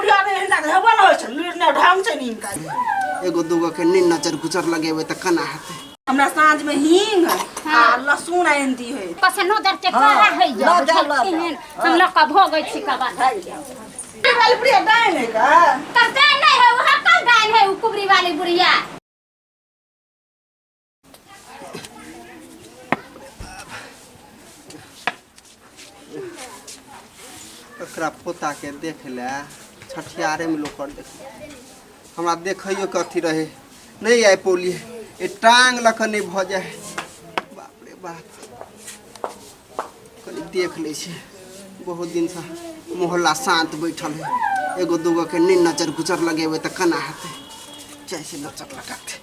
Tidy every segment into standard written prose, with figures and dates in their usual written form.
बुढ़िया ने हिंदा हेबो न होय छ लुरने ढंग से नीम का एगो दूगो के नीन नजर गुजर लगेबे त कना हेते हमरा साँझ में हींग आ लहसुन आनती है कसे नजर के करा है हम लोग का भोगै छी का बात कुबरी वाली बुढ़िया डाइन है का तब डाइन नहीं है वो कल डाइन है वो कुबरी वाली बुढ़िया एकरा पोता के देख ले छठियारे में लोग कर देख हमरा देखइयो कथी रहे नहीं आइ पोलिए ए टांग लखन नहीं भ जाए बाप रे बाप कनी देख ले छी बहुत दिन से मोहल्ला शांत बैठल है एगो दूगो के नीन नजर गुजर लगेबे त कना हेते जैसे नजर लगाते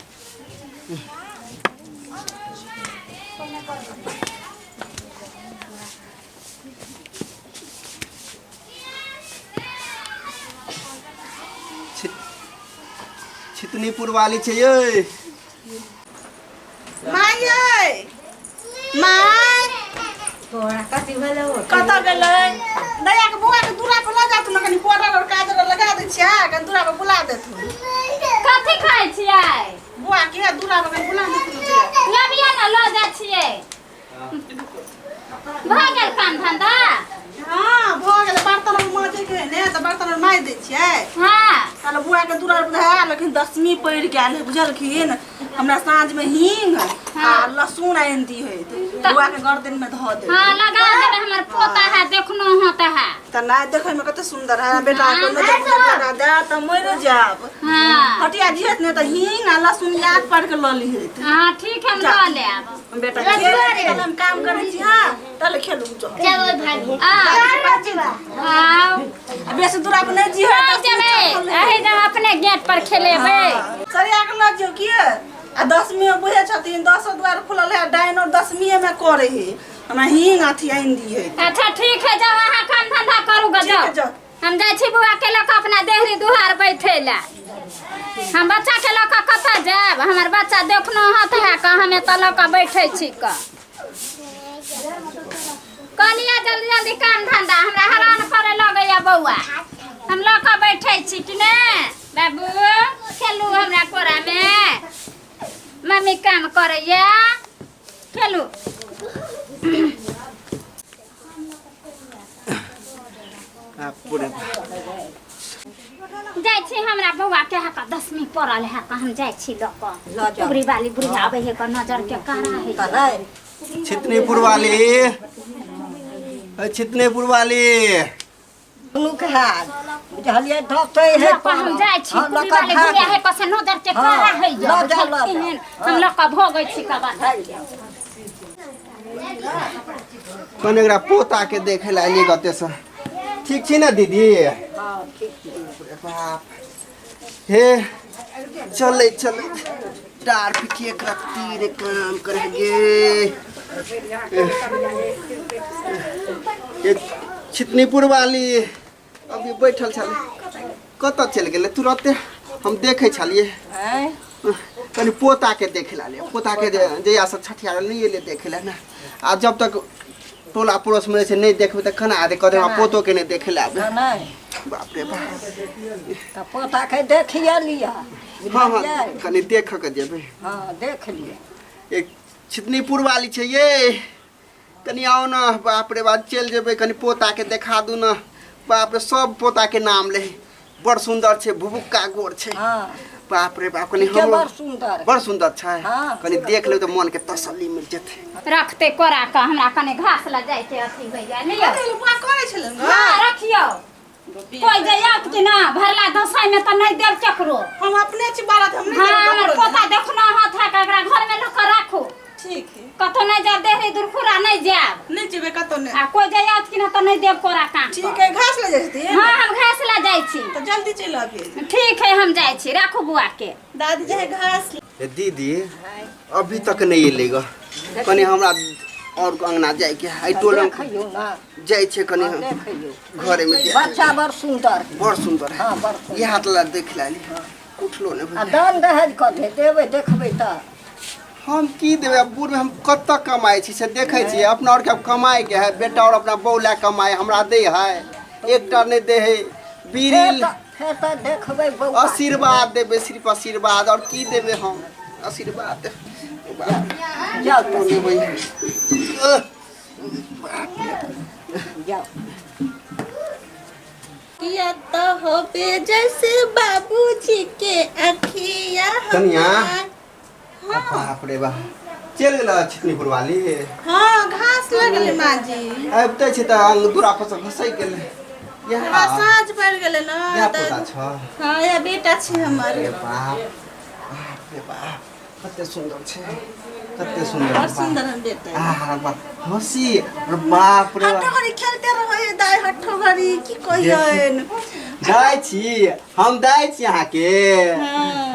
छितनीपुर वाली छे ये माय ये माय तोरा कथि भेलो कत गेलै दया के बुआ के दूरा पर ल जा तू कनी पाउडर और काजर लगा दे छिया कनी दूरा पर बुला दे तू कथि खाइ छियै बुआ के दूरा पर बुला दे तू लबिया न ल जा छियै भ गेल काम धंधा हां भ गेलै बर्तन माजे के ने त बर्तन माज दे छियै हां ताले बुआ के दूरा पर धया लेकिन 10वीं पढ़ गेल है बुझलखिन हमरा साँझ में हींग आ लहसुन आनती है बुआ के गर्दन में ध दे हां लगा दे हमर पोता है देखनो होता है त ना देखे में कते सुंदर है बेटा को नजर लगा दे त मर जाब हां हटिया जियत ने त हींग आ लहसुन याद पड़ के ल ली है हां ठीक है हम ल लेब बेटा खेल हम काम करे छी हां तले खेलू जो चलो भागी आओ बेस दूरा पर नहीं जी है चले अहे जब अपने गेट पर खेलेबे सरिया के ल जो की आ 10वीं में बुझे छथिन 10 द्वार खुलल है डाइन और 10वीं में करे है हमरा हींग अथी आइन दी है अच्छा ठीक है जाओ वहां काम धंधा करू ग जाओ हम जाय छी बुआ के लक अपना देहरी दुहार बैठेला हम बच्चा के लक कत जाब हमर बच्चा देखनो हाथ है का हमें त लक बैठे छी क कलिया जल्दी जल्दी काम धंधा हमरा हैरान करे लगैया बौआ हम लक बैठे छी कि ने बाबू खेलू हमरा कोरा में मम्मी काम करैया खेलू पूरे जाय छी हमरा बौआ के हका 10वीं पढ़ल है का हम जाय छी लक कुबरी वाली बुढ़िया आवे है का नजर के कारा है छितनीपुर वाली छितनीपुर वाली मुख हाल बुझलिए धोते है हम जाय छी कुबरी वाली बुढ़िया है का से नजर के कारा है हम लोग का भोगै छी का बात कने एकरा पोता के देखे ला एली गते से ठीक छी ना दीदी हां ठीक बाप हे चले चले टार पिटिए करती रे काम करेंगे ये छितनीपुर वाली अभी बैठल छल कत चल गेले तुरंत हम देखे छलिए हैं कनी पोता के देखे ला ले पोता के जया से छठिया नहीं ले देखे ला ना आ जब तक टोला पड़ोस में से नहीं देखबे त खाना आदे कदे पोतो के नहीं देखे ला नहीं बाप रे बाप त पोता के देखिए लिया हां हां कनी देख के जेबे हां देख लिए एक छितनीपुर वाली छे ये कनी आओ ना बाप रे बाप चल जेबे कनी पोता के देखा दू ना बाप रे सब पोता के नाम ले बड़ सुंदर छे भुबुक्का गोर छे हां बाप रे बाप कनी के हम बड़ सुंदर छे हाँ। कनी देख ले तो मन के तसल्ली मिल जथे रखते कोरा का हमरा कने घास ल जाय के अथी भैया लियो बुआ करे छलन हां रखियो कोई जयात कि ना भरला दसाई में त नहीं देव चकरो हम अपने छी बारात हम नहीं हां हमर पोता देखनो हाथ है एकरा घर में लोक राखो ठीक है कतो नहीं जा देहरी दुरखुरा नहीं जाब नहीं जेबे कतो ने आ कोई जयात कि ना त नहीं देव कोरा का ठीक है घास ले जैती हां हम घास ला जाय छी तो जल्दी चल आबे ठीक है हम जाय छी राखो बुआ के दादी जे घास दीदी अभी तक नहीं लेगा कनी हमरा और अंगना जाय के आई टोलम खइयो ना जाय छे कनी देखियो घरे में जाय बच्चा बड़ सुंदर है हां बड़ सुंदर ये हाथ ला देख लाली उठलो ने आ दान दहेज कते देबे देखबे त हम की देबे बूढ़ में हम कत कमाई छी से देखे छी अपना और के कमाई के है बेटा और अपना बौला कमाई हमरा दे है एक टर नहीं दे है बीरिल हेतै देखबै बौआ आशीर्वाद देबे, सिर्फ आशीर्वाद और की देबे हम? आशीर्वाद जाओ तो देबे। जाओ किया तो होबे जैसे बाबूजी के अखिया कन्या। हाँ बाप रे बाप, चल गेल छितनीपुर वाली। हाँ घास लगले माँ जी। आबिते छी त अंग दूरा पर से घसै गेलै। हमरा साँझ पड़ गेलै ना। या पोता छ? हाँ या बेटा छै हमर। अरे बाप, बाप रे बाप, कते सुंदर छै, कते सुंदर। बड़ सुंदर हम बेटा। आ बाप, हंसी, अरे बाप रे हट्ठो बाप। घड़ी खेलते रहे दाई हट्ठो घड़ी की कहियन। दाई छी, हम दाई छी अहाँ के।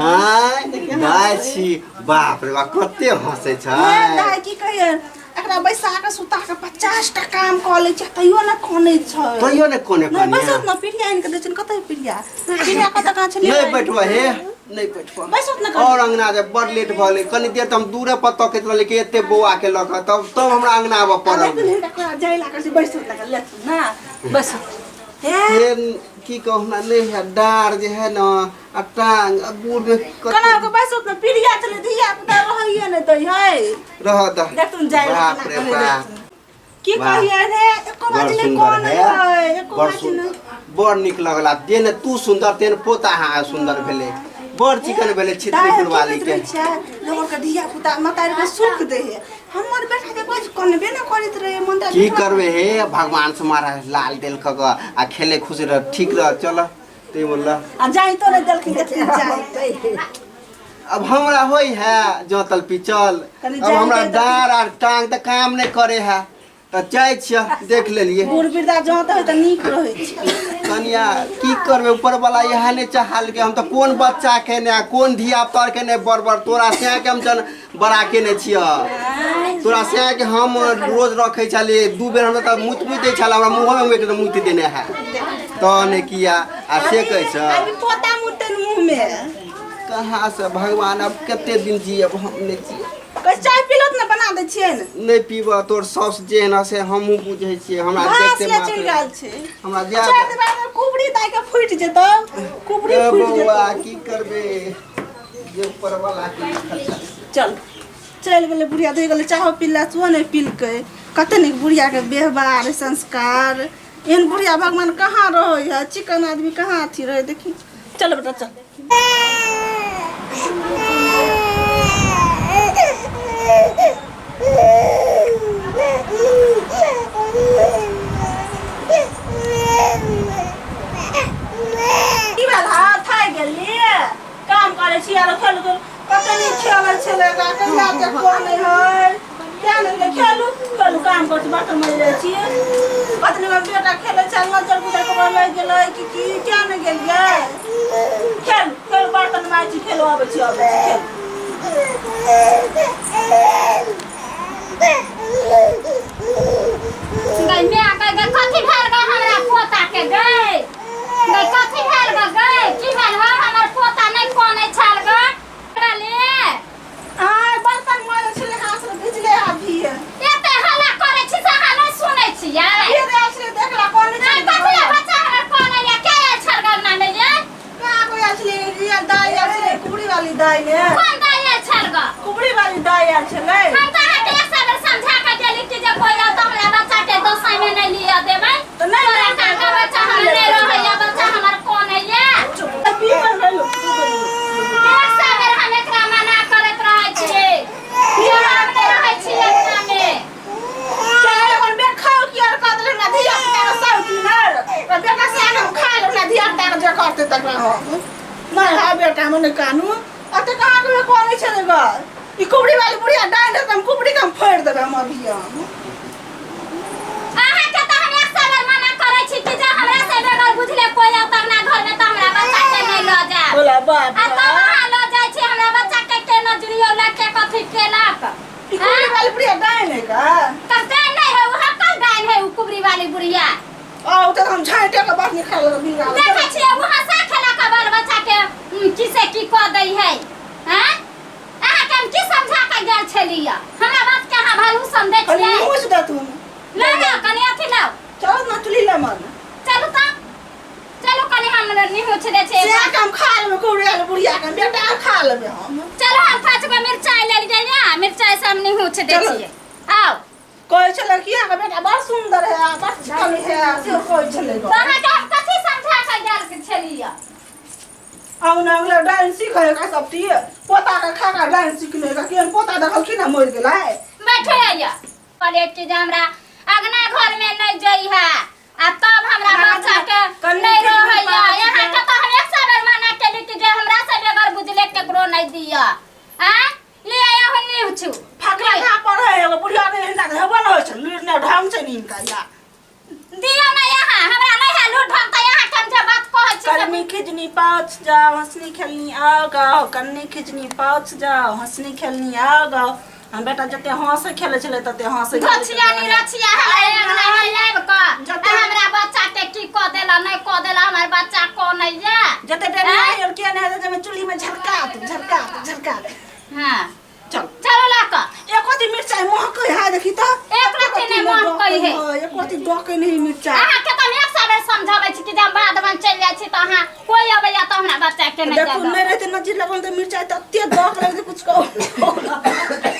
हां दाई छी। बाप रे बाप, कते हंसै छै। दाई की कहियन, एकरा बैसा के सुता के 50 टा काम क लै छै तइयो न कोनै छै। तइयो ने कोने नै बैसत न पिरिया आइन के दै छै कतै पिरिया। पिरिया कत कहाँ छै? नहीं बैठबो हे, नहीं बैठबो। बैसत न और अंगना जे बड़ लेट भले, कनी देर त हम दूरे पर तकैत रहले कि एते बौआ के लक, तब हमरा अंगना आबऽ पड़ल। जाय ला के बैसत लगा ले ना बैसत। हे फेर की कहू ना, नहीं है डार जे है ना, आ टांग आ गोड़ में कना के बैसत न पिरिया चले धिया पुता रहइए न तै है। रह द। देख तुम जाय ला बाप रे बाप, की वाह। कहिए रे एको बड़ बात ने सुंदर कोन है, है एको बड़ बात सुंदर, ने। बड़ निक लगला। जेने तू सुंदर तेने पोता हाँ सुंदर भेले, बड़ चिकन भेले छितनीपुर वाली के। लोग के धिया पुता मतारी के सुख दे है। हमर बेटा के कुछ कोनबे न करित रहे मन त की करबे हे, भगवान से मारा लाल दिल ख आ खेले खुश रह, ठीक रह, चल ते बोला। आ जाई तो ने देलखिन के जाई। अब हमरा होई है जोतल पिचल, कनी अब जान हमरा दे त डार आर टांग त काम नहीं करे है, त जाय छिय देख लेलिए। बूढ़ वृद्धा जहाँ त नीक रहै छै। कनिया की करबे, ऊपर वाला यह ने चाहल के हम तो कोन बच्चा के ने कोन धिया पर के ने बड़ तोरा से के हम जन बड़ा के ने छिय। तोरा से के हम रोज रखे छले, दू बेर हम त मुत भी दे छल, हमरा मुंह में एक मुत देने है तो ने किया आ से कह छ। अभी पोता मुते मुंह में कहाँ से भगवान, अब कते दिन जियब हम ने जियब। कस चाय पिलत न बना दे छियै न। नहीं पीब, तोर सौस जे न से हमहू बुझै छियै, हमरा देखते भासिया चल गेल छै। हमरा जा चाय दे बाद कुबड़ी दाई के फुट जेतो, कुबड़ी ए फुट बौआ जेतो। की करबे, जे ऊपर वाला के लिखल छै। चल गेले बुढ़िया दे गेले चाहो पिला तू ने पिल के। कते निक बुढ़िया के व्यवहार संस्कार, एहन बुढ़िया भगवान कहाँ रहै है, चिकन आदमी कहाँ अथी रहे देखी। चल बेटा चल। की भेल हां थाइ गेली काम करे छी आरो खेल कते नहीं खेलल छले का कहिया के कोन है क्या नहीं खेलू खेलू काम कर बर्तन मज रहे छी पत्नी में बेटा खेले चल नजर गुजर के ले गेलै कि क्या नहीं गेलिए खेल खेल बर्तन माजी खेलो आबे छी खेल। गई मैं आके गई कथी भेल गई हमरा पोता के गई गई कथी भेल गई की भेल हो हमर पोता नहीं कोने छल गई ले आ बर्तन माजे छले हाथ से भिजले अभी एते हल्ला करे छी से हां नहीं सुनै छी यार ये दे छले देखला कोन नहीं कथी बच्चा हमर कोने ले के छल गई ना ले का कोई असली रियल दाई असली कुबड़ी वाली दाई ने कौन दाई छल गई कुबड़ी वाली दाई आल छले। हम तो हटे एक साल समझा के देली कि जे कोई तो हमरा बच्चा के 2 में नहीं लिया देबै तो नहीं तोरा का बच्चा हमर नहीं रहैया बच्चा हमर कोन है ये पी कर लो एक साल हम एकरा मना करत रहै छियै ये हम नहीं रहै छी एकरा में चाहे अपन बे खाओ की और कदर ना धिया पुता सब दिनर और बेटा से हम खा लो ना धिया पुता जे करते तक ना हो नहीं है बेटा मने कानू अते कहां के कोन छले ग ई कुबड़ी वाली बुढ़िया डांड हम कुबड़ी कम फोड़ देबे हम अभी अहाँ के त हम एक साल मना करै छी कि जे हमरा से बगैर बुझले कोई तब ना घर में त हमरा बच्चा के नहीं ल जा बोला बाप आ तब वहां ल जाय छी हमरा बच्चा के नजरियो लगे कथि केलक ई कुबड़ी वाली बुढ़िया डांड है का कते नहीं है वो हकल गाय है उ कुबरी वाली बुढ़िया आओ तो हम झांटे के बात निकाल के बिगा देखै छियै वहां से खेला के बाल बच्चा के किसे की क दै है हैं अहाँ के हम की समझा के गेल छलिया हमरा बात के अहाँ भालू समझै खाली छियै मुंह से तुम ले ले कनी अथी लाओ चल ना तुली ले मन चलू त चलू कनी हम हमरा नहीं हो छे छे से काम खा लेबे कुड़िया बुढ़िया के बेटा खा लेबे हम चलो हम 5 गो मिर्चाई ले जाई ना मिर्चाई सब नहीं हो छे छिए आओ कोई चले किया का बेटा बड़ सुंदर है बड़ चिकन है से कोई चले गो कहां के हम कथि समझा के जाल के छलिया अब ना अगला डांस सीखेगा सब ती पोता का खा का डांस सीखने का केन पोता देखल कि ना मर गेला है बैठे आइया पहले चीज हमरा अगना घर में नहीं जई है आ तब हमरा बच्चा के नहीं रहैया यहां के तो हम एक साल मना के कि जे हमरा से बेगर बुझले केकरो नहीं दिया हैं ले आया हो नहीं छु फकरा का पड़े एगो बुढ़िया ने हिंदा के हेबो न होय छ लूट ने ढंग से नीन का या दिया ना यहाँ हमरा नहीं है लूट ढंग त यहाँ कम से बात कहै छी कन्नी खिजनी पाँच जाओ हंसनी खेलनी आओ गाओ कन्नी खिजनी पाँच जाओ हंसनी खेलनी आओ गाओ हम बेटा जते हंसे खेले छले तते हंसे रछिया नी रछिया हमरा नहीं लेब का हमरा बच्चा के की क देला नहीं क देला हमर बच्चा को नहीं जा जते देर नहीं और के नहीं जब चुल्ही में झलका हां चल चलो ला का एक कोती मिर्चाई महक है देखी तो एक रति ने महक है एक कोती डके नहीं मिर्चाई अहाँ के तो एक साल समझाबै छी कि जब बाद में चल जाय छी त अहाँ कोई अबैया त हमरा बच्चा के नहीं देखो नहीं रहते नजर लगल तो मिर्चाई तते डक लगे कुछ कहो